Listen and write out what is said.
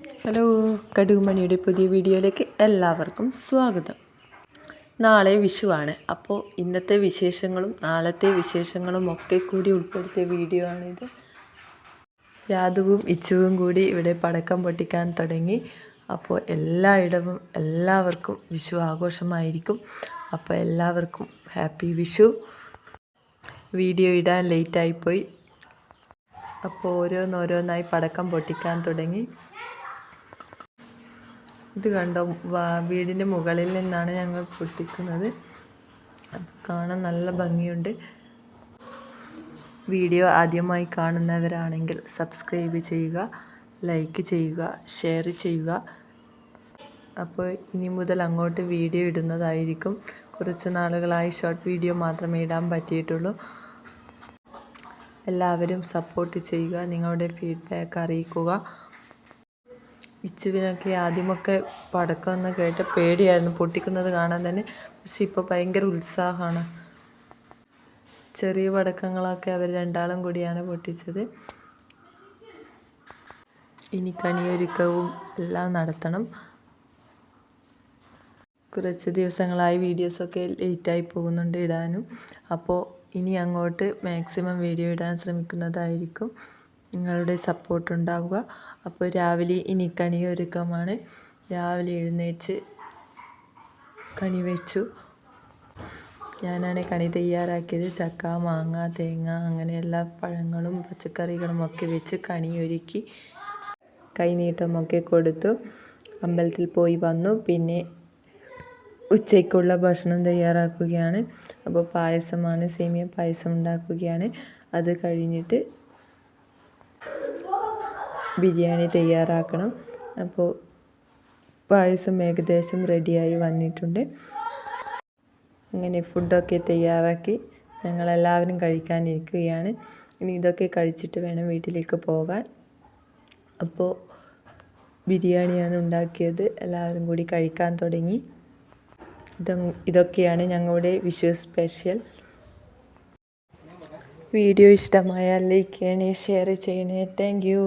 Hello, കടുകുമണിയുടെ പുതിയ വീഡിയോയിലേക്ക് എല്ലാവർക്കും സ്വാഗതം. നാളെ വിഷുവാണ്. അപ്പോൾ ഇന്നത്തെ വിശേഷങ്ങളും നാളത്തെ വിശേഷങ്ങളും ഒക്കെ കൂടി ഉൾപ്പെടുത്തിയ വീഡിയോ ആണിത്. യാദുവും ഇച്ചുവും കൂടി ഇവിടെ പടക്കം പൊട്ടിക്കാൻ തുടങ്ങി. അപ്പോൾ എല്ലായിടവും എല്ലാവർക്കും വിഷു ആഘോഷമായിരിക്കും. അപ്പോൾ എല്ലാവർക്കും ഹാപ്പി വിഷു. വീഡിയോ ഇടാൻ ലേറ്റായിപ്പോയി. അപ്പോൾ ഓരോന്നോരോന്നായി പടക്കം പൊട്ടിക്കാൻ തുടങ്ങി. ഇത് കണ്ടോ, വീടിൻ്റെ മുകളിൽ നിന്നാണ് ഞങ്ങൾ പൊട്ടിക്കുന്നത്. കാണാൻ നല്ല ഭംഗിയുണ്ട്. വീഡിയോ ആദ്യമായി കാണുന്നവരാണെങ്കിൽ സബ്സ്ക്രൈബ് ചെയ്യുക, ലൈക്ക് ചെയ്യുക, ഷെയർ ചെയ്യുക. അപ്പോൾ ഇനി മുതൽ അങ്ങോട്ട് വീഡിയോ ഇടുന്നതായിരിക്കും. കുറച്ച് നാളുകളായി ഷോർട്ട് വീഡിയോ മാത്രമേ ഇടാൻ പറ്റിയിട്ടുള്ളൂ. എല്ലാവരും സപ്പോർട്ട് ചെയ്യുക, നിങ്ങളുടെ ഫീഡ്ബാക്ക് അറിയിക്കുക. ഇച്ചുവിനൊക്കെ ആദ്യമൊക്കെ പടക്കം എന്ന് കേട്ട് പേടിയായിരുന്നു പൊട്ടിക്കുന്നത് കാണാൻ തന്നെ. പക്ഷെ ഇപ്പോൾ ഭയങ്കര ഉത്സാഹമാണ്. ചെറിയ പടക്കങ്ങളൊക്കെ അവർ രണ്ടാളും കൂടിയാണ് പൊട്ടിച്ചത്. ഇനി കണിയൊരുക്കവും എല്ലാം നടത്തണം. കുറച്ച് ദിവസങ്ങളായി വീഡിയോസൊക്കെ ലേറ്റായി പോകുന്നുണ്ട് ഇടാനും. അപ്പോൾ ഇനി അങ്ങോട്ട് മാക്സിമം വീഡിയോ ഇടാൻ ശ്രമിക്കുന്നതായിരിക്കും. നിങ്ങളുടെ സപ്പോർട്ട് ഉണ്ടാവുക. അപ്പോൾ രാവിലെ ഇനി കണിയൊരുക്കമാണ്. രാവിലെ എഴുന്നേറ്റ് കണി വെച്ചു. ഞാനാണ് കണി തയ്യാറാക്കിയത്. ചക്ക, മാങ്ങ, തേങ്ങ അങ്ങനെ എല്ലാ പഴങ്ങളും പച്ചക്കറികളും ഒക്കെ വെച്ച് കണിയൊരുക്കി കൈനീട്ടമൊക്കെ കൊടുത്തു. അമ്പലത്തിൽ പോയി വന്നു. പിന്നെ ഉച്ചയ്ക്കുള്ള ഭക്ഷണം തയ്യാറാക്കുകയാണ്. അപ്പോൾ പായസമാണ്, സേമിയ പായസം ഉണ്ടാക്കുകയാണ്. അത് കഴിഞ്ഞിട്ട് ബിരിയാണി തയ്യാറാക്കണം. അപ്പോൾ പായസം ഏകദേശം റെഡിയായി വന്നിട്ടുണ്ട്. അങ്ങനെ ഫുഡൊക്കെ തയ്യാറാക്കി ഞങ്ങളെല്ലാവരും കഴിക്കാനിരിക്കുകയാണ്. ഇനി ഇതൊക്കെ കഴിച്ചിട്ട് വേണം വീട്ടിലേക്ക് പോകാൻ. അപ്പോൾ ബിരിയാണിയാണ് ഉണ്ടാക്കിയത്. എല്ലാവരും കൂടി കഴിക്കാൻ തുടങ്ങി. ഇതൊക്കെയാണ് ഞങ്ങളുടെ വിഷു സ്പെഷ്യൽ. വീഡിയോ ഇഷ്ടമായാൽ ലൈക്ക് ചെയ്യണേ, ഷെയർ ചെയ്യണേ. Thank you.